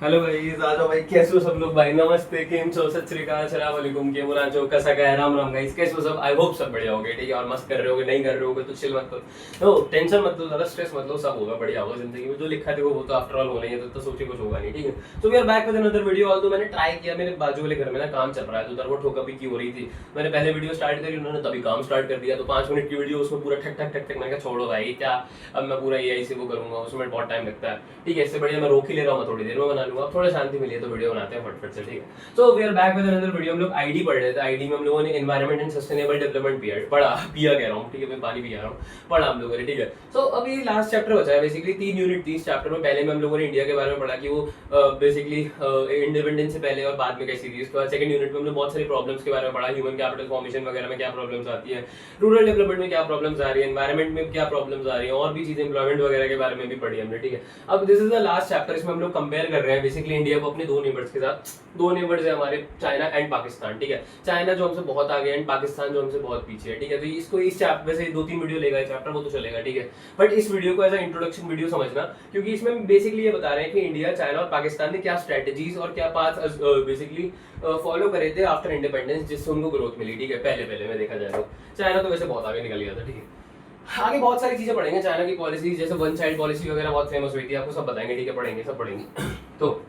Hello भाई, आ जाओ भाई। कैसे हो सब लोग भाई? नमस्ते, केम छो, सत श्री अकाल, अस्सलाम वालेकुम, केम हो कैसा क्या है? राम राम गाइस, कैसे हो सब? आई होप सब बढ़िया होगे, ठीक है। और मस्त कर रहे होगे, नहीं कर रहे होगे तो चिल मत करो, तो टेंशन मत लो, ज्यादा स्ट्रेस मत लो, सब होगा, बढ़िया होगा जिंदगी में। जो लिखा है वो तो आफ्टर ऑल होना ही है, तो सोचिए कुछ होगा नहीं, ठीक है। तो we are back with another video. All मैंने ट्राई किया, मेरे बाजू वाले घर में ना काम चल रहा है, तो उधर वो ठोका की हो रही थी। मैंने पहले वीडियो स्टार्ट करी, उन्होंने तभी काम स्टार्ट कर दिया, तो 5 मिनट की वीडियो, उसमें पूरा ठक ठक ठक ठक। मैंने कहा छोड़ो भाई, क्या अब मैं पूरा एआई से वो करूंगा, उसमें बहुत टाइम लगता है, ठीक है। इससे बढ़िया मैं रोक ही ले रहा हूँ, थोड़ी देर में बना लूंगा, थोड़ा शांति मिली है तो वीडियो बनाते हैं फटफट से, ठीक है। So we are back with another video. हम लोग आईडी पढ़ रहे थे, आईडी में हम लोगों ने एनवायरमेंट एंड सस्टेनेबल डेवलपमेंट पिया कह रहा हूँ, ठीक है, मैं पानी पी रहा हूँ, पढ़ा हम लोगों ने, ठीक है। सो अभी लास्ट चैप्टर बचा है, बेसिकली 3 यूनिट थी इस चैप्टर में। पहले में हम लोगों ने इंडिया के बारे में पढ़ा कि वो बेसिकली इंडिपेंडेंस से पहले और बाद में कैसी थी। उसके बाद सेकंड यूनिट में हमने बहुत सारी प्रॉब्लम्स के बारे में पढ़ा, ह्यूमन कैपिटल फॉर्मेशन वगैरह में क्या प्रॉब्लम्स आती है, रूरल डेवलपमेंट में क्या प्रॉब्लम्स आ रही है, एनवायरमेंट में क्या प्रॉब्लम्स आ रही है, और भी चीजें एम्प्लॉयमेंट वगैरह के बारे में भी पढ़ी हमने, ठीक है। अब this is the last chapter. इसमें हम लोग कंपेयर कर रहे हैं बेसिकली इंडिया को अपने दो नेबर्स के साथ। दो नेबर्स है हमारे, चाइना एंड पाकिस्तान, ठीक है। चाइना जो हमसे बहुत आगे है एंड पाकिस्तान जो हमसे बहुत पीछे है, ठीक है। तो इसको इस चैप्टर से 2-3 वीडियो लेगा चैप्टर, वो तो चलेगा, ठीक है। बट इस वीडियो को एज अ इंट्रोडक्शन वीडियो समझना, क्योंकि इसमें बेसिकली ये बता रहे हैं कि इंडिया, चाइना और पाकिस्तान ने क्या स्ट्रेटेजीज और क्या पाथ बेसिकली फॉलो करे थे आफ्टर इंडिपेंडेंस, जिससे उनको ग्रोथ मिली, ठीक है। पहले में देखा जाए तो चाइना तो वैसे बहुत आगे निकल गया था, ठीक है। आगे बहुत सारी चीजें पढ़ेंगे, चाइना की पॉलिसी, जैसे वन साइड पॉलिसी वगैरह बहुत फेमस हुई थी, आपको सब बताएंगे, ठीक है। पढ़ेंगे, सब पढ़ेंगे। तो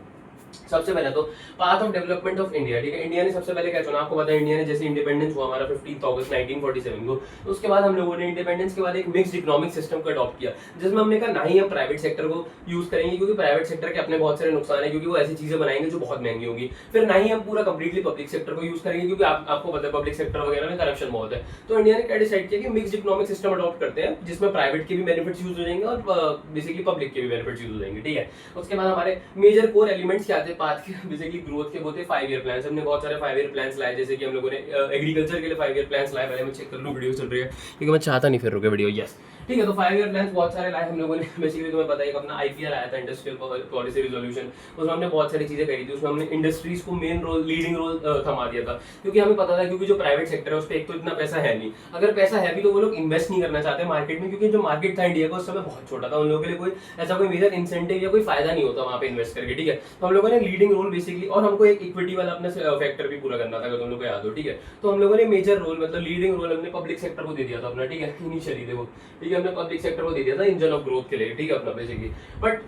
सबसे पहले तो path of development of India, ठीक है। इंडिया ने सबसे पहले क्या चुना, आपको पता है, इंडिया ने जैसे इंडिपेंडेंस हुआ हमारा 15 अगस्त 1947 को, तो उसके बाद हम लोगों ने इंडिपेंडेंस के बाद एक मिक्स्ड इकोनॉमिक सिस्टम को अडॉप्ट किया, जिसमें हमने कहा ना ही हम प्राइवेट सेक्टर को यूज करेंगे, क्योंकि प्राइवेट सेक्टर के अपने बहुत सारे नुकसान है, क्योंकि वो ऐसी चीजें बनाएंगे जो बहुत महंगी होगी। फिर ना ही हम पूरा कंप्लीटली पब्लिक सेक्टर को यूज करेंगे, क्योंकि आपको पता है पब्लिक सेक्टर वगैरह में करप्शन बहुत है। तो इंडिया ने क्या डिसाइड किया कि मिक्स्ड इकोनॉमिक सिस्टम अडॉप्ट करते हैं, जिसमें प्राइवेट के भी बेनिफिट्स यूज हो जाएंगे और बेसिकली पब्लिक के भी बेनिफिट्स यूज हो जाएंगे, ठीक है। उसके बाद हमारे मेजर कोर एलिमेंट्स क्या थे पाथ के, बेसिकली ग्रोथ के, वो थे 5 ईयर प्लान्स। हमने बहुत सारे 5 ईयर प्लान्स लाए, जैसे कि हम लोगों ने एग्रीकल्चर के लिए 5 ईयर प्लान्स लाए। पहले मैं चेक कर लूं, वीडियो चल रही है, क्योंकि मैं चाहता नहीं फिर रुके वीडियो, यस, ठीक है। तो 5 ईयर प्लान्स बहुत सारे लाए हम लोगों ने। बेसिकली तुम्हें पता है एक अपना आईपीआर आया था, इंडस्ट्रियल पॉलिसी रिजोल्यूशन, उसमें हमने बहुत सारी चीजें करी थी। उसमें हमने इंडस्ट्रीज को मेन रोल, लीडिंग रोल थमा दिया था, क्योंकि हमें पता था, क्योंकि जो प्राइवेट सेक्टर है उस पर एक तो इतना पैसा है नहीं, अगर पैसा है भी तो वो लोग इन्वेस्ट नहीं करना चाहते मार्केट में, क्योंकि जो मार्केट था इंडिया का उस समय बहुत छोटा था, उन लोगों के लिए कोई ऐसा कोई मेजर इंसेंटिव या कोई फायदा नहीं होता वहां पे इन्वेस्ट करके, ठीक है। तो हम लोगों ने लीडिंग रोल बेसिकली, और हमको एक इक्विटी वाला अपना फैक्टर भी पूरा करना था, अगर तुम लोग को याद हो, ठीक है। तो हम लोगों ने मेजर रोल, मतलब लीडिंग रोल हमने पब्लिक सेक्टर को दे दिया था अपना, ठीक है। इनिशियली देखो, ठीक है, हमने पब्लिक सेक्टर को दे दिया था इंजन ऑफ ग्रोथ के लिए, ठीक है, अपना बेसिकली। बट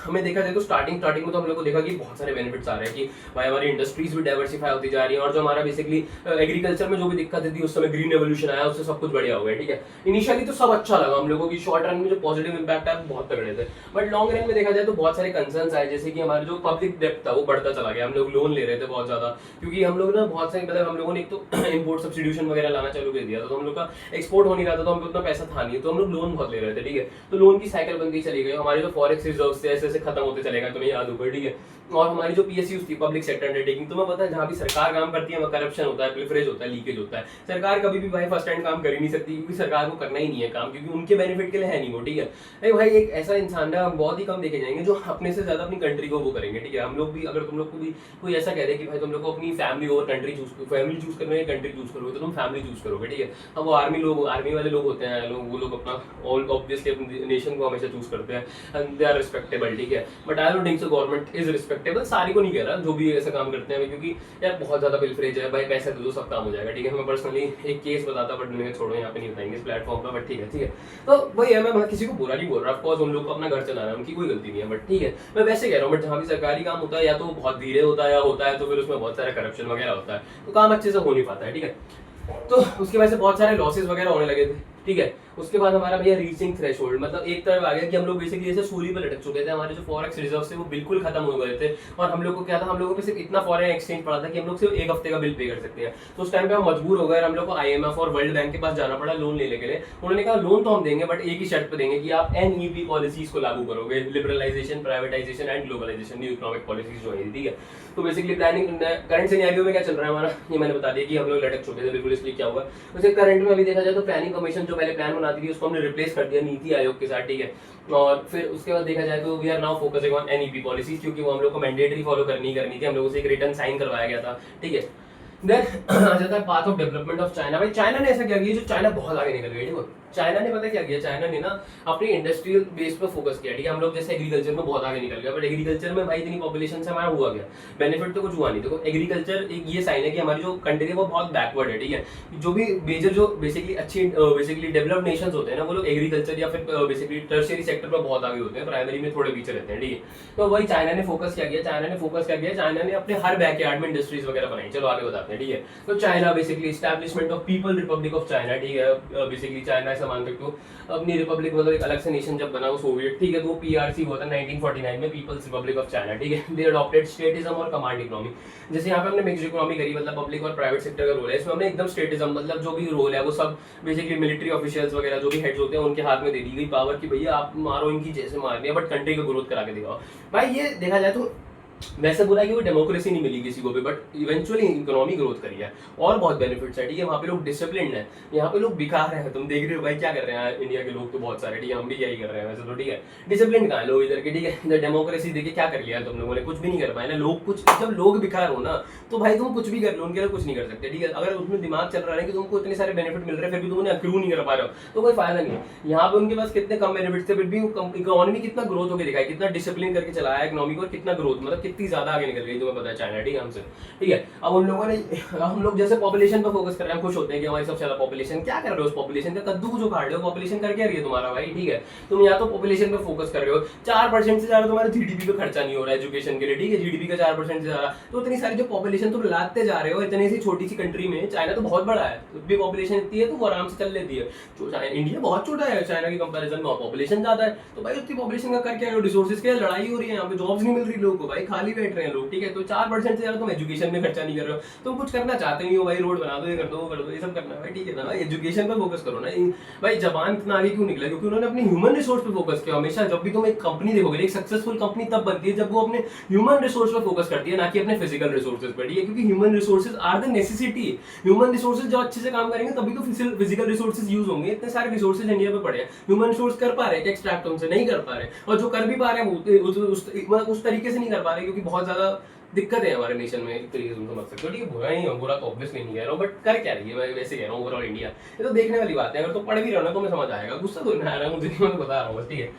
हमें देखा जाए तो स्टार्टिंग में तो हम लोग को देखा कि बहुत सारे बेनिफिट्स आ रहे हैं, कि भाई हमारी इंडस्ट्रीज भी डाइवर्सिफाई होती जा रही है, और जो हमारा बेसिकली एग्रीकल्चर में जो भी दिक्कत थी उस समय ग्रीन रेवोल्यूशन आया, उससे सब कुछ बढ़िया हो गया, ठीक है। इनिशियली तो सब अच्छा लगा हम लोगों की, शॉर्ट रन में जो पॉजिटिव इंपैक्ट आया बहुत तगड़े थे। बट लॉन्ग रन में देखा जाए तो बहुत सारे कंसर्न्स आए, जैसे कि हमारा जो पब्लिक डेब्ट था वो बढ़ता चला गया, हम लोग लोन ले रहे थे बहुत ज्यादा, क्योंकि हम लोग ना बहुत सारे, मतलब हम लोगों ने एक तो इंपोर्ट सब्सिट्यूशन वगैरह लाना चालू कर दिया था, तो हम लोग का एक्सपोर्ट हो नहीं रहा था, तो हम उतना पैसा था नहीं, तो हम लोग लोन बहुत ले रहे थे, ठीक है। तो लोन की साइकिल बनती चली गई, हमारे जो फॉरेक्स रिजर्व थे ऐसे ऐसे खत्म होते चलेगा, तुम्हें याद होगा, ठीक है। और हमारी जो पीएसयूज थी, पब्लिक सेक्टर अंडरटेकिंग, तुम्हें पता है जहां भी सरकार काम करती है वहां करप्शन होता है, प्रिफरेज होता है, लीकेज होता है। सरकार कभी भी भाई फर्स्ट टाइम काम कर ही नहीं सकती, क्योंकि सरकार को करना ही नहीं है काम, क्योंकि उनके बेनिफिट के लिए है नहीं वो, ठीक है। अरे भाई एक ऐसा इंसान है, हम बहुत ही कम देखे जाएंगे जो अपने से ज्यादा अपनी कंट्री को वो करेंगे, ठीक है। हम लोग भी, अगर तुम लोग को भी कोई ऐसा कह दे कि भाई तुम लोग को अपनी फैमिली और कंट्री चूज, फैमिली चूज करना है, कंट्री चूज करोगे, तो तुम फैमिली चूज करोगे, ठीक है। अब वो आर्मी वाले लोग होते हैं लोग, वो लोग अपना ऑल ऑब्वियसली अपनी नेशन को हमेशा चूज करते हैं, एंड दे आर रिस्पेक्टेबल, ठीक है। But I don't think so government is respectable, सारी को नहीं कह रहा, जो भी ऐसा काम करते हैं, क्योंकि यार बहुत ज्यादा पिलफरेज है भाई, पैसे दे दो सब काम हो जाएगा, ठीक है। मैं पर्सनली एक केस बताता, बट मैंने छोड़ो यहाँ पे नहीं बताएंगे इस प्लेटफॉर्म पर, बट ठीक है, ठीक है। तो वही है, मैं किसी को बुरा नहीं बोल रहा, ऑफकोर्स उन लोग को अपना घर चलाना है, उनकी कोई गलती नहीं है, बट ठीक है, मैं वैसे कह रहा हूँ। बट जहाँ भी सरकारी काम होता है, या तो बहुत धीरे होता है, या होता है तो फिर उसमें बहुत सारा करप्शन वगैरह होता है, तो काम अच्छे से हो नहीं पाता है, ठीक है। तो उसकी वजह से बहुत सारे लॉसेस वगैरह होने लगे थे, ठीक है। उसके बाद हमारा भैया रीचिंग थ्रेशोल्ड, मतलब एक तरफ आ गया कि हम लोग बेसिकली जैसे सूली पर लटक चुके थे, हमारे जो फॉरेक्स रिजर्व थे वो बिल्कुल खत्म हो गए थे, और हम लोग को क्या था, हम लोगों को सिर्फ इतना फॉरेन एक्सचेंज पड़ा था कि हम लोग सिर्फ एक हफ्ते का बिल पे कर सकते हैं। तो उस टाइम पे हम मजबूर हो गए, हम लोग को आईएमएफ और वर्ल्ड बैंक के पास जाना पड़ा लोन लेने के लिए। उन्होंने कहा लोन तो हम देंगे, बट एक ही शर्त पे देंगे कि आप एनईपी पॉलिसीज को लागू करोगे, liberalisation, privatisation and globalisation, new economic policies जो है, ठीक है। तो बेसिकली प्लानिंग, करंट सिनेरियो में क्या चल रहा है हमारा, ये मैंने बता दिया कि हम लोग लटक चुके थे बिल्कुल, इसलिए क्या हुआ। वैसे करंट में अभी देखा जाए तो प्लानिंग कमीशन जो पहले प्लान बनाती थी उसको हमने रिप्लेस कर दिया नीति आयोग के साथ, ठीक है। और फिर उसके बाद देखा जाए तो we are now focusing on NEP policies, क्योंकि वो हम लोग को मैंडेटरी फॉलो करनी थी, हम लोगों से एक रिटर्न साइन करवाया गया था, ठीक है। देन आ जाता है path of development of China. भाई चाइना ने ऐसा क्या किया, जो चाइना बहुत आगे निकल गई, ठीक है। चाइना ने पता क्या किया, चाइना ने ना अपनी इंडस्ट्रियल बेस पर फोकस किया, ठीक है। हम लोग जैसे एग्रीकल्चर में बहुत आगे निकल गया, बट एग्रीकल्चर में भाई इतनी पॉपुलेशन से हमारा हुआ गया, बेनिफिट तो कुछ हुआ नहीं। देखो एग्रीकल्चर एक ये साइन है कि हमारी जो कंट्री है वो बहुत बैकवर्ड है, ठीक है। जो भी मेजर जो बेसिकली अच्छी बेसिकली डेवलप्ड नेशंस होते हैं ना, वो लोग एग्रीकल्चर या फिर बेसिकली टर्शियरी सेक्टर पर बहुत आगे होते हैं, प्राइमरी में थोड़े पीछे रहते हैं, ठीक है। तो वही चाइना ने फोकस क्या किया, चाइना ने अपने हर बैकयार्ड में इंडस्ट्रीज वगैरह बनाई। चलो आगे बताते हैं, ठीक है। तो China basically establishment of people Republic of China, ठीक है। बेसिकली चाइना ऐसा मान सकते हो अपनी रिपब्लिक मतलब एक अलग से नेशन जब बना वो सोवियत, ठीक है। तो वो पीआरसी हुआ था 1949 में, पीपल्स रिपब्लिक ऑफ चाइना, ठीक है। दे अडॉप्टेड स्टेटिज्म और कमांड इकोनॉमी। जैसे यहाँ पे हमने मिक्स्ड इकोनॉमी करी, मतलब पब्लिक और प्राइवेट सेक्टर का रोल है इसमें, हमने एकदम स्टेटिज्म मतलब जो भी रोल है वो सब बेसिकली मिलिट्री ऑफिशियल्स वगैरह जो भी हेड्स होते हैं उनके हाथ में दे दी गई पावर कि भैया आप मारो इनकी जैसे मारनी है, बट कंट्री को ग्रोथ करा के दिखाओ। भाई ये देखा जाए तो वैसे बुरा है कि वो डेमोक्रेसी नहीं मिली किसी को भी, बट इवेंचुअली इकोनॉमी ग्रोथ करी है और बहुत बेनिफिट्स है, ठीक है। वहाँ पे लोग डिसिप्लिन है, यहाँ पे लोग बिकार है। तुम देख रहे हो भाई क्या कर रहे हैं इंडिया के लोग तो बहुत सारे, ठीक है। हम भी यही कर रहे हैं वैसे तो, ठीक है। डिसिप्लिन कहाँ है लोग इधर के, ठीक है। डेमोक्रेसी देखिए क्या कर लिया तुम लोगों ने, कुछ भी नहीं कर पाए ना लोग। कुछ जब लोग बिकार हो ना तो भाई तुम कुछ भी कर लो, उनके लिए कुछ नहीं कर सकते, ठीक है। अगर उसमें दिमाग चल रहा है कि तुमको इतने सारे बेनिफिट मिल रहे हैं फिर भी तुम उन्हें अक्रू नहीं कर पा रहे हो तो कोई फायदा नहीं है। यहाँ पे उनके पास कितने कम बेनिफिट थे फिर भी इकोनॉमी कितना ग्रोथ होकर दिखाई, कितना डिसिप्लिन करके चलाया इकोनॉमी को, और कितना ग्रोथ मतलब कितनी ज्यादा आगे निकल गई, तुम्हें पता है चाइना, ठीक है। हमसे, ठीक है। अब उन लोगों ने, हम लोग जैसे पॉपुलेशन पर फोकस कर रहे हैं, खुश होते हैं कि हमारी सबसे ज्यादा पॉपुलेशन, क्या कर रहे हो उस पॉपुलेशन का कद्दू को जो काट रहे हो, पॉपुलेशन कर क्या रही है तुम्हारा भाई, ठीक है। तुम या तो पॉपुलेशन पे फोकस कर रहे हो, 4% से ज्यादा तुम्हारा जीडीपी पे खर्चा नहीं हो रहा है एजुकेशन के लिए, ठीक है। जीडीपी का 4% से ज्यादा, तो इतनी सारी जो पॉपुलेशन तुम लाते जा रहे हो इतनी सी छोटी सी कंट्री में, चाइना तो बहुत बड़ा है, भी पॉपुलेशन इतनी है तो वो आराम से चल लेती है। इंडिया बहुत छोटा है चाइना की कंपैरिजन में, पॉपुलेशन ज्यादा है, तो भाई उतनी पॉपुलेशन का कर क्या रहे हो, रिसोर्सेज के लड़ाई हो रही है यहाँ पे, जॉब्स नहीं मिल रही लोगों को, भाई खाली बैठ रहे हैं लोग, ठीक है। तो 4% से ज्यादा तुम एजुकेशन में खर्चा नहीं कर रहे हो, तुम कुछ करना चाहते नहीं हो भाई, रोड बना दो, ये कर दो, वो कर दो, ये सब करना है भाई, ठीक है ना। एजुकेशन पर फोकस करो ना भाई। जापान इतना आगे क्यों निकला, क्योंकि उन्होंने अपने ह्यूमन रिसोर्स पे फोकस किया। हमेशा जब भी तुम एक कंपनी देखोगे, एक सक्सेसफुल कंपनी तब बनती है जब वो अपने ह्यूमन रिसोर्स पे फोकस करती है, ना कि अपने फिजिकल रिसोर्सेज पर, ठीक है। क्योंकि human resources are the necessity, human resources जब अच्छे से काम करेंगे तभी तो फिजिकल रिसोर्सेज यूज होंगे। इतने सारे रिसोर्सेज इंडिया पे पड़े हैं, ह्यूमन रिसोर्स कर पा रहे हैं एक्सट्रैक्ट उनसे, नहीं कर पा रहे, और जो कर भी पा रहे हैं उस तरीके से नहीं कर पा रहे, क्योंकि बहुत ज्यादा दिक्कत है हमारे नेशन में, एक तरीके से उनको समझ सकते हो, ठीक है। बुरा नहीं है, बुरा तो ऑब्वियसली नहीं कह रहा हूँ, बट कर क्या रही है मैं वैसे कह रहा हूँ ओवरऑल इंडिया। ये तो देखने वाली बात है, अगर तो पढ़ भी रहा ना तो मैं समझ आएगा, गुस्सा तो नहीं आ रहा है मुझे, मैं बता रहा हूँ बस, ठीक है।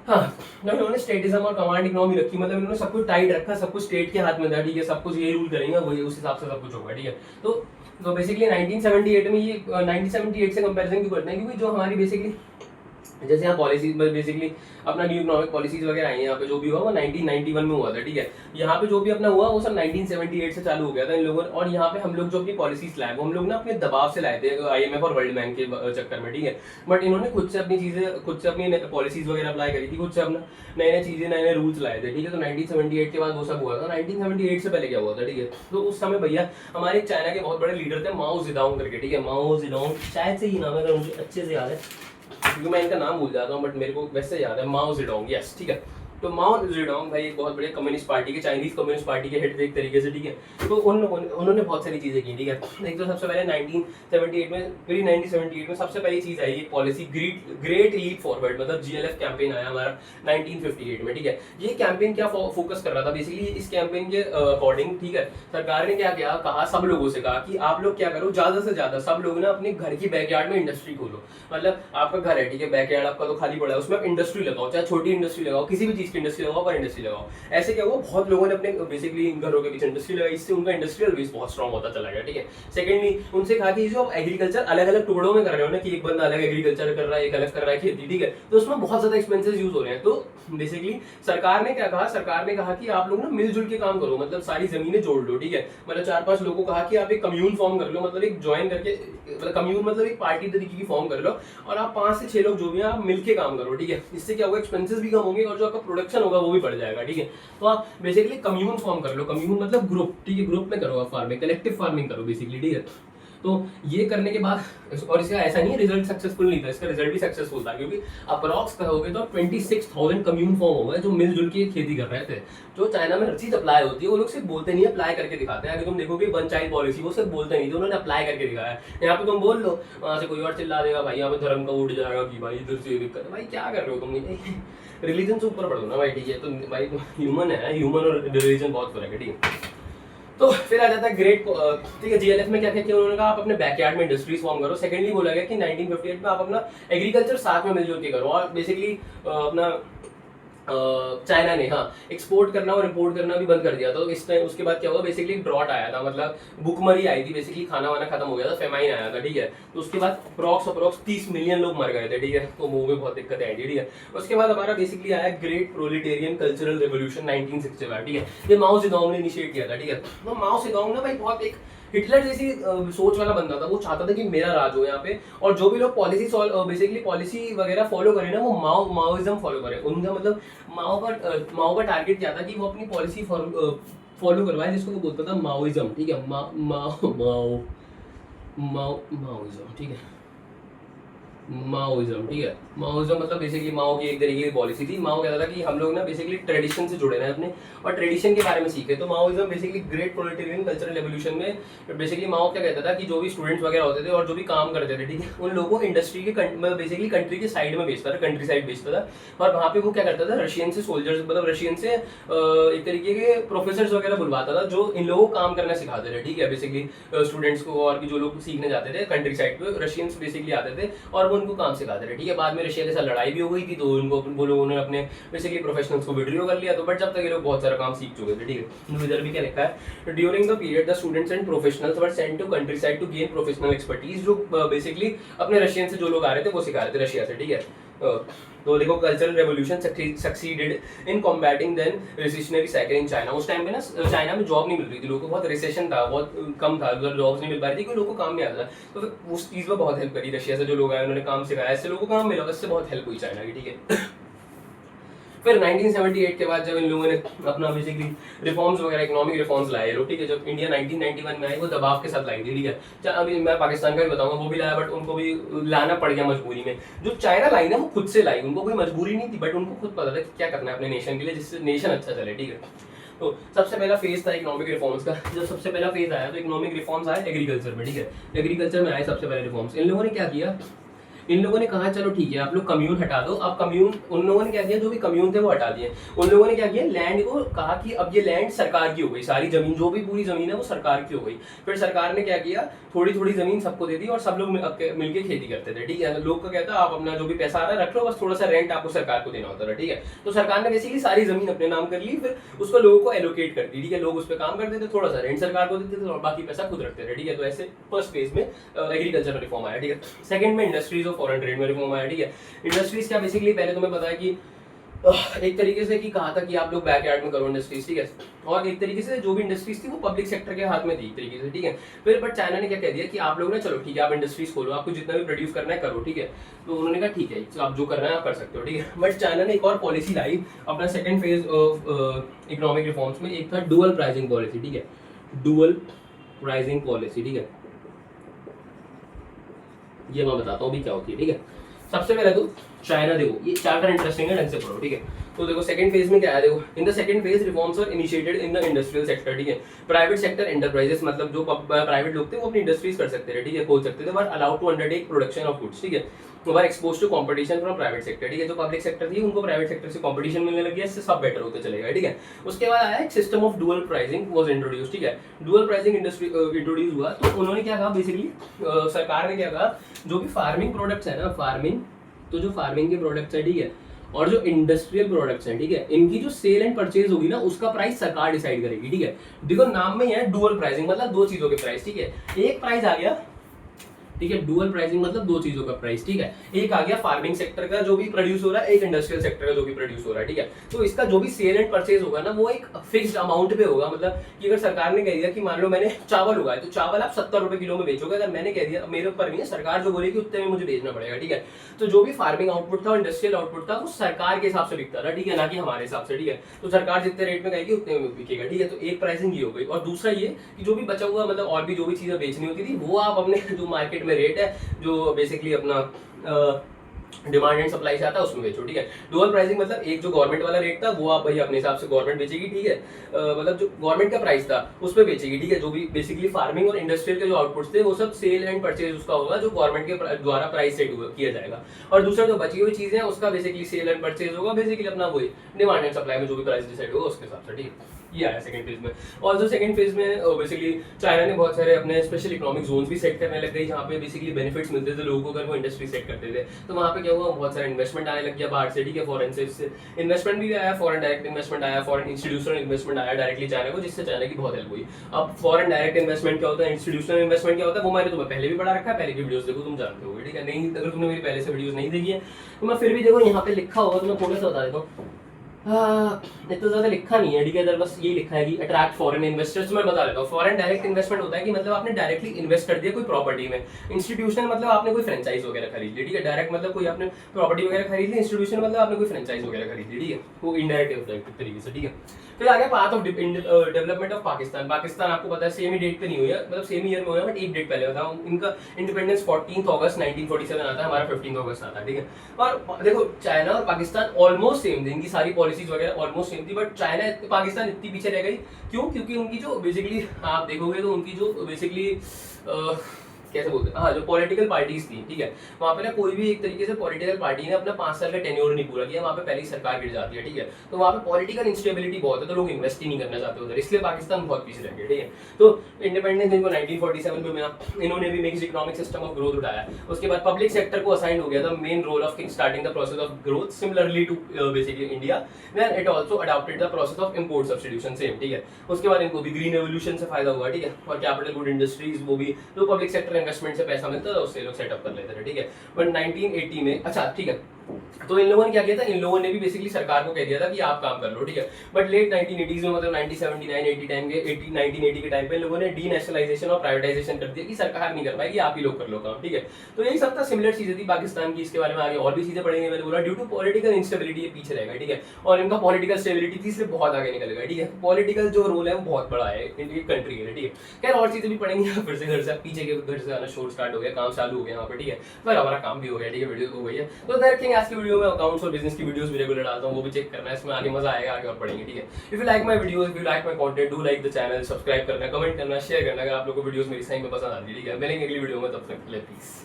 हाँ, इन्होंने स्टेटिज्म और कमांड इकोनॉमी रखी, मतलब इन्होंने सब कुछ टाइट रखा, सब कुछ स्टेट के हाथ में था, ठीक है। सब कुछ ये रूल करेंगे वही, उस हिसाब से सब कुछ होगा, ठीक है। तो बेसिकली 1978 में ये 1978 से कंपैरिजन क्यों करते हैं, क्योंकि जो हमारी बेसिकली जैसे यहाँ पॉलिसीज बेसिकली अपना न्यू इकोनॉमिक पॉलिसीज वगैरह आई हैं, यहाँ पे जो भी हुआ वो 1991 में हुआ था, ठीक है। यहाँ पे जो भी अपना हुआ वो सब 1978 से चालू हो गया था इन लोगों ने, और यहाँ पे हम लोग जो अपनी पॉलिसीज लाए वो हम लोग ना अपने दबाव से लाए थे आईएमएफ और वर्ल्ड बैंक के चक्कर में, ठीक है। बट इन्होंने खुद से अपनी चीजें, खुद से अपनी पॉलिसीज वगैरह अप्लाई करी थी, खुद से अपना नए नए चीजें, नए नए रूल्स लाए थे, ठीक है। तो 1978 के बाद वो सब हुआ था। 1978 से पहले क्या हुआ था, ठीक है। तो उस समय भैया हमारे चाइना के बहुत बड़े लीडर थे, माओ जेडोंग करके, ठीक है। माओ जेडोंग शायद से ही नाम है, अगर मुझे अच्छे से याद है, क्योंकि मैं इनका नाम भूल जाता हूँ, बट मेरे को वैसे याद है माओ जेडोंग, यस, ठीक है। तो माओ जेडोंग भाई एक बहुत बड़े कम्युनिस्ट पार्टी के, चाइनीज कम्युनिस्ट पार्टी के हेड थे एक तरीके से, ठीक है। तो उन्होंने बहुत सारी चीजें की, ठीक है। एक तो सबसे पहले 1978 में, प्री 1978 में सबसे पहली चीज आई एक पॉलिसी ग्रेट लीप फॉरवर्ड, मतलब जीएलएफ कैंपेन आया हमारा 1958 में, ठीक है। ये कैंपेन क्या फोकस कर रहा था बेसिकली, इस कैंपेन के अकॉर्डिंग, ठीक है, सरकार ने क्या किया, कहा सब लोगों से कहा कि आप लोग क्या करो, ज्यादा से ज्यादा सब लोग ना अपने घर की बैकयार्ड में इंडस्ट्री खोलो। मतलब आपका घर है, ठीक है, बैकयार्ड आपका तो खाली पड़ा है, उसमें आप इंडस्ट्री लगाओ, चाहे छोटी इंडस्ट्री लगाओ, किसी भी चीज की इंडस्ट्री लगाओ, पर इंडस्ट्री लगाओ। ऐसे क्या हुआ, बहुत लोगों ने अपने बेसिकली घरों के पीछे इंडस्ट्री लगाई, इससे उनका इंडस्ट्रियल बेस बहुत स्ट्रॉन्ग होता चला गया, ठीक है। सेकेंडली उनसे कहा कि जो एग्रीकल्चर अलग अलग टुकड़ों में कर रहे हो ना, कि एक बंदा अलग एग्रीकल्चर कर रहा है, एक अलग कर रहा है खेती, ठीक है, तो उसमें बहुत ज्यादा एक्सपेंसेस यूज हो रहे हैं। तो बेसिकली सरकार ने क्या कहा, सरकार ने कहा कि आप लोग ना मिलजुल के काम करो, मतलब सारी जमीनें जोड़ लो, ठीक है। मतलब 4-5 लोगों को कहा कि आप एक कम्यून फॉर्म कर लो, मतलब एक ज्वाइन करके, मतलब कम्यून मतलब एक पार्टी तरीके की फॉर्म कर लो, और आप 5 से 6 लोग जो भी हैं आप मिलके काम करो, ठीक है। इससे क्या होगा, एक्सपेंसेस भी कम होंगे और जो आपका प्रोडक्शन होगा वो भी बढ़ जाएगा, ठीक है। तो आप बेसिकली कम्यून फॉर्म कर लो, कम्यून मतलब ग्रुप, ठीक है, ग्रुप में करो आप फार्मिंग, कलेक्टिव फार्मिंग करो बेसिकली, ठीक है। तो ये करने के बाद, और इसका ऐसा नहीं है रिजल्ट सक्सेसफुल नहीं था, इसका रिजल्ट भी सक्सेसफुल था, क्योंकि अप्रॉक्स कहोगे तो 26,000 कम्यून फॉर्म हो गए जो मिलजुल के खेती कर रहे थे। जो चाइना में हर चीज अप्लाई होती है वो लोग सिर्फ बोलते नहीं है, अप्लाई करके दिखाते हैं। अगर तुम देखोगे वन चाइल्ड पॉलिसी, वो सिर्फ बोलते नहीं थे, उन्होंने अप्लाई करके दिखाया है। यहाँ पे तुम बोल लो, वहां से कोई और चिल्ला देगा भाई यहाँ पे धर्म का उठ जाएगा कि भाई इधर से दिक्कत है, भाई क्या कर रहे हो तुम, रिलीजन से ऊपर पढ़ो ना भाई, ठीक है। तो भाई ह्यूमन है, ह्यूमन और रिलीजन बहुत फर्क है, ठीक है। तो फिर आ जाता है ग्रेट, ठीक है, जीएलएफ में क्या क्या किया उन्होंने कहा आप अपने बैकयार्ड में इंडस्ट्रीज फॉर्म करो। सेकेंडली बोला गया कि 1958 में आप अपना एग्रीकल्चर साथ में मिलजुल के करो, और बेसिकली अपना चाइना ने हाँ एक्सपोर्ट करना और इंपोर्ट करना भी बंद कर दिया था। तो इस टाइम उसके बाद क्या हुआ, बेसिकली ड्रॉट आया था, मतलब भुखमरी आई थी, बेसिकली खाना वाना खत्म हो गया था, फेमाइन आया था, ठीक है। तो उसके बाद अप्रॉक्स 30 मिलियन लोग मर गए थे, ठीक है। तो वो में बहुत दिक्कत आई थी, ठीक है। उसके बाद हमारा बेसिकली आया ग्रेट प्रोलिटेरियन कल्चरल रेवोल्यूशन 1965, ठीक है। ये माओ जेडोंग ने इनिशिएट किया था, ठीक है। तो माओ जेडोंग ना भाई बहुत एक हिटलर जैसी सोच वाला बंदा था, वो चाहता था कि मेरा राज हो यहाँ पे, और जो भी लोग पॉलिसी बेसिकली पॉलिसी वगैरह फॉलो करें ना, वो माओइज्म फॉलो करें। उनका मतलब माओ का टारगेट क्या था कि वो अपनी पॉलिसी फॉलो करवाए, जिसको वो बोलता था माओइज्म, ठीक है। माओइज्म, ठीक है, माओइज्म, ठीक है। माओइज्म मतलब बेसिकली माओ की एक तरीके की पॉलिसी थी। माओ कहता था कि हम लोग ना बेसिकली ट्रेडिशन से जुड़े रहे अपने, और ट्रेडिशन के बारे में सीखे। तो Maoism basically great proletarian cultural revolution में बेसिकली माओ क्या कहता था कि जो भी स्टूडेंट्स वगैरह होते थे और जो भी काम करते थे, ठीक है, उन लोगों को इंडस्ट्री के बेसिकली कंट्री के साइड में भेजता था, कंट्री साइड भेजता था। और वहाँ पे वो क्या करता था, रशियन से सोल्जर्स, मतलब रशियन से एक तरीके के प्रोफेसर वगैरह बुलवाता था, जो इन लोगों को काम करना सिखाते थे, ठीक है, बेसिकली स्टूडेंट्स को। और भी जो लोग सीखने जाते थे कंट्री साइड पे, रशियंस बेसिकली आते थे और वो उनको काम सिखाते थे, ठीक है। बाद में रशिया के साथ लड़ाई भी हो गई थी, तो उनको वो लोगों ने अपने बेसिकली प्रोफेशनल्स को विड्रॉ कर लिया। तो बट जब तक ये लोग बहुत सारा काम सीख चुके थे, ठीक है। इधर भी क्या लिखा है, during the period the students and professionals were sent to countryside to gain professional expertise. जो बेसिकली अपने रशियन से जो लोग आ रहे थे वो सिखा रहे थे रशिया से, ठीक है। तो देखो cultural revolution succeeded in combating then recessionary cycle in China. उस टाइम पे ना चाइना में जॉब नहीं मिल रही थी लोगों को, बहुत रिसेशन था, बहुत कम था, जॉब्स नहीं मिल पा रही थी, क्योंकि लोगों को काम नहीं आता था। तो फिर उस चीज़ में बहुत हेल्प करी रशिया से जो लोग आए, उन्होंने काम सिखाया, इससे लोगों को काम मिला, इससे बहुत हेल्प हुई चाइना की, ठीक है। फिर 1978 के बाद जब इन लोगों ने अपना बेसिकली रिफॉर्म्स वगैरह, इकोनॉमिक रिफॉर्म्स लाए लोग, ठीक है। जब इंडिया 1991 में आई, वो दबाव के साथ लाई थी, ठीक है। अभी मैं पाकिस्तान का भी बताऊंगा, वो भी लाया, बट उनको भी लाना पड़ गया मजबूरी में। जो चाइना लाई ना, वो खुद से लाई, उनको कोई मजबूरी नहीं थी, बट उनको खुद पता था कि क्या करना है अपने नेशन के लिए, जिससे नेशन अच्छा चले, ठीक है। तो सबसे पहला फेज था इकोनॉमिक रिफॉर्म्स का। जब सबसे पहला फेज आया तो इकोनॉमिक रिफॉर्म्स आए एग्रीकल्चर में, ठीक है। एग्रीकल्चर में आए सबसे पहले रिफॉर्म्स। इन लोगों ने क्या किया, इन लोगों ने कहा चलो ठीक है आप लोग कम्यून हटा दो। अब कम्यून उन लोगों ने क्या किया, जो भी कम्यून थे वो हटा दिए। उन लोगों ने क्या किया, लैंड को कहा कि अब ये लैंड सरकार की हो गई, सारी जमीन, जो भी पूरी जमीन है वो सरकार की हो गई। फिर सरकार ने क्या किया, थोड़ी थोड़ी जमीन सबको दे दी और सब लोग मिलकर खेती करते थे, ठीक है। लोग का कहता आप अपना जो भी पैसा आ रहा है रख लो, बस थोड़ा सा रेंट आपको सरकार को देना होता था, ठीक है। तो सरकार ने बेसिकली सारी जमीन अपने नाम कर ली, फिर उसको लोगों को एलोकेट कर दी, ठीक है। लोग उस पर काम करते थे, थोड़ा सा रेंट सरकार को देते थे और बाकी पैसा खुद रखते थे, ठीक है। तो ऐसे फर्स्ट फेज में एग्रीकल्चर में रिफॉर्म आया, ठीक है। सेकंड में इंडस्ट्रीज और फॉरेन ट्रेड में रिफॉर्म आया, ठीक है। इंडस्ट्रीज क्या, बेसिकली पहले तुम्हें पता है कि एक तरीके से कि कहा था कि आप लोग बैकयार्ड में करो इंडस्ट्रीज, ठीक है। और एक तरीके से जो भी इंडस्ट्रीज थी वो पब्लिक सेक्टर के हाथ में थी एक तरीके से, ठीक है। फिर बट चाइना ने क्या कह दिया कि आप लोग ना चलो ठीक है आप इंडस्ट्रीज खोलो, आपको जितना भी प्रोड्यूस करना है करो, ठीक है। तो उन्होंने कहा ठीक है आप जो करना है आप कर सकते हो, ठीक है। बट चाइना ने एक और पॉलिसी लाई अपना second phase of economic reforms में, एक था डुअल प्राइसिंग पॉलिसी, ठीक है। डुअल प्राइसिंग पॉलिसी, ठीक है। ये मैं बताता हूँ अभी क्या होती है, ठीक है। सबसे पहले तो चाइना, देखो ये चैप्टर इंटरेस्टिंग है, ढंग से पढ़ो, ठीक है। तो देखो सेकंड फेज में क्या है, देखो in the second phase reforms were initiated in the industrial sector, ठीक है। प्राइवेट सेक्टर एंटरप्राइजेस, मतलब जो प्राइवेट लोग थे वो अपनी इंडस्ट्रीज कर सकते थे, ठीक है, खोल सकते थे, but allowed to undertake production of goods, ठीक है। Were expose to competition from private sector, ठीक है। जो पब्लिक सेक्टर थी उनको प्राइवेट सेक्टर से कंपटीशन मिलने लग गया, इससे सब बेटर होते चलेगा, ठीक है। उसके बाद आया एक system of dual pricing was introduce, ठीक है। डुअल प्राइसिंग इंडस्ट्री इंट्रोड्यूस हुआ, तो उन्होंने क्या कहा, बेसिकली सरकार ने क्या कहा, जो भी फार्मिंग प्रोडक्ट्स है ना, फार्मिंग, तो जो फार्मिंग के प्रोडक्ट्स है, ठीक है, और जो इंडस्ट्रियल प्रोडक्ट्स हैं, ठीक है, इनकी जो सेल एंड परचेज होगी ना, उसका प्राइस सरकार डिसाइड करेगी, ठीक है। देखो नाम में ही है डुअल प्राइसिंग, मतलब दो चीजों के प्राइस, ठीक है। एक प्राइस आ गया, ठीक है, डुअल प्राइसिंग मतलब दो चीजों का प्राइस, ठीक है। एक आ गया फार्मिंग सेक्टर का जो भी प्रोड्यूस हो रहा है, एक इंडस्ट्रियल सेक्टर का जो भी प्रोड्यूस हो रहा है, ठीक है। तो इसका जो भी सेल एंड परचेज होगा ना, वो एक फिक्स्ड अमाउंट पे होगा। मतलब कि अगर सरकार ने कह दिया कि मान लो मैंने चावल उगाया, तो चावल आप 70 रुपए किलो में बेचोगे। अगर मैंने कह दिया, मेरे ऊपर नहीं है, सरकार जो बोलेगी उतने में मुझे बेचना पड़ेगा, ठीक है। तो जो भी फार्मिंग आउटपुट था और इंडस्ट्रियल आउटपुट था वो सरकार के हिसाब से बिकता था, ठीक है, ना कि हमारे हिसाब से, ठीक है। तो सरकार जितने रेट में कहेगी उतने में बिकेगा, ठीक है। तो एक प्राइसिंग ये हो गई। और दूसरा ये कि जो भी बचा हुआ, मतलब और भी जो भी चीजें बेचनी होती थी, वो आप अपने जो मार्केट में रेट है, जो बेसिकली अपना डिमांड एंड सप्लाई से आता है उसमें बेचो, ठीक है। डुअल प्राइसिंग मतलब एक जो गवर्नमेंट वाला रेट था वो आप भाई अपने हिसाब से गवर्नमेंट बेचेगी, ठीक है। मतलब जो गवर्नमेंट का प्राइस था उस पर बेचेगी, ठीक है। जो भी बेसिकली फार्मिंग और इंडस्ट्रियल के जो आउटपुट्स थे वो सब सेल एंड परचेज उसका होगा, जो गवर्नमेंट के द्वारा प्राइस सेट किया जाएगा। और दूसरा जो बची हुई चीजें हैं उसका बेसिकली सेल एंड परचेज होगा, बेसिकली अपना वही डिमांड एंड सप्लाई में जो भी प्राइस डिसाइड होगा उसके हिसाब से, ठीक है। ये आया सेकंड फेज में। ऑल्सो सेकंड फेज में बेसिकली चाइना ने बहुत सारे अपने स्पेशल इकोनॉमिक जोन्स भी सेट करने लग गई, जहाँ पे बेसिकली बेनिफिट्स मिलते थे लोगों को अगर वो इंडस्ट्री सेट करते थे। तो वहाँ पे क्या हुआ, बहुत सारा इन्वेस्टमेंट आने लग गया बाहर से, ठीक है, फॉरेन से। इससे इन्वेस्टमेंट भी आया, फॉरेन डायरेक्ट इन्वेस्टमेंट आया, फॉरेन इंस्टीट्यूशनल इन्वेस्टमेंट आया डायरेक्टली चाइना को, जिससे चाइना की बहुत हेल्प हुई। अब फॉरेन डायरेक्ट इन्वेस्टमेंट क्या होता है, इंस्टीट्यूशनल इन्वेस्टमेंट क्या होता है, वो मैंने तुम्हें पहले भी पढ़ा रखा है, पहले की वीडियोस देखो, तुम जानते हो, ठीक है। नहीं, अगर तुमने मेरी पहले से वीडियोस नहीं देखी है तो मैं फिर भी देखो यहाँ पे लिखा होगा तो मैं थोड़ा सा बता देता हूँ। इतना ज्यादा लिखा नहीं है, ठीक है, इधर बस ये लिखा है कि अट्रैक्ट फॉरेन इन्वेस्टर्स। मैं बता देता हूँ, फॉरेन डायरेक्ट इन्वेस्टमेंट होता है कि मतलब आपने डायरेक्टली इन्वेस्ट कर दिया कोई प्रॉपर्टी में। इंस्टीट्यूशनल मतलब आपने कोई फ्रेंचाइज वगैरह खरीद ली, ठीक है। डायरेक्ट मतलब कोई आपने प्रॉपर्टी वगैरह खरीद ली, इंस्टीट्यूशन मतलब आपने कोई फ्रेंचाइज वगैरह खरीद ली, ठीक है। वो इनडायरेक्ट होता है एक तरीके से, ठीक है। फिर आ गया path of development of Pakistan. Pakistan आपको पता है सेम ही डेट पे नहीं हुई है, मतलब सेम ईयर में हुआ है, बट एक डेट पहले होता है। इनका इंडिपेंडेंस 14 अगस्त 1947 आता है, हमारा 15 अगस्त आता है, ठीक है। और देखो चाइना और पाकिस्तान ऑलमोस्ट सेम थे, इनकी सारी पॉलिसीज वगैरह ऑलमोस्ट सेम थी, बट चाइना पाकिस्तान इतनी पीछे रह गई। क्यों? क्योंकि उनकी जो बेसिकली आप देखोगे तो उनकी जो बेसिकली कैसे बोलते हैं, हाँ, जो पॉलिटिकल पार्टीज थी, ठीक है, वहाँ पे ना कोई भी एक तरीके से पॉलिटिकल पार्टी ने अपना 5 साल का टेन्योर नहीं पूरा किया, वहाँ पे पहली सरकार गिर जाती है, ठीक है। तो वहाँ पे पॉलिटिकल इंस्टेबिलिटी बहुत है, तो लोग इन्वेस्ट ही नहीं करना चाहते उधर, इसलिए पाकिस्तान बहुत पीछे रह गया, ठीक है। तो इंडिपेंडेंस इनको 1947 में मिला, इन्होंने भी mixed economic system of growth उठाया। उसके बाद पब्लिक सेक्टर को असाइन हो गया था main role of starting the process of growth, similarly to basically India. Then it also adopted the process of import substitution, same, ठीक है। उसके बाद इनको भी ग्रीन रेवोल्यूशन से फायदा हुआ, ठीक है, और कैपिटल गुड इंडस्ट्रीज, वो भी जो पब्लिक सेक्टर इन्वेस्टमेंट से पैसा मिलता था उससे लोग सेटअप कर लेते थे, ठीक है। बट 1980 में, अच्छा ठीक है, तो इन लोगों ने क्या किया था, इन लोगों ने भी बेसिकली सरकार को कह दिया था कि आप काम कर लो, ठीक है। बट लेट 1980s में, मतलब 1979-80 टाइम के 1980 के टाइम पे इन लोगों ने डीनेशनलाइजेशन और प्राइवेटाइजेशन कर दिया कि सरकार नहीं कर पाएगी, आप ही लोग कर लो काम, ठीक है। तो यही सब था, सिमिलर चीजें थी पाकिस्तान की। इसके बारे में आगे और भी चीजें पढ़ेंगे, मैंने बोला ड्यू टू पॉलिटिकल इंस्टेबिलिटी ये पीछे रहेगा, ठीक है। और इनका पॉलिटिकल स्टेबिलिटी थी इसलिए बहुत आगे निकल गया, ठीक है। पॉलिटिकल जो रोल है वो बहुत बड़ा है इंडियन कंट्री के लिए, ठीक है। खैर और चीजें भी पढ़ेंगे, फिर से घर से पीछे के घर से आना शोर स्टार्ट हो गया, काम चालू हो गया वहाँ पर, ठीक है। पर हमारा काम भी हो गया, ठीक है, वीडियो हो गई है। तो देखेंगे आज की वीडियो में अकाउंट्स और बिजनेस की वीडियोस भी रेगुलर डालता हूँ, वो भी चेक करना है, इसमें आगे मजा आएगा, आगे और पढ़ेंगे, ठीक है। If you like my videos, if you like my content, do like the channel, subscribe करना, कमेंट करना, शेयर करना अगर आप लोगों को वीडियोस मेरी सही में पसंद आती है, ठीक है। मिलेंगे अगली वीडियो में, तब तक के लिए पीस।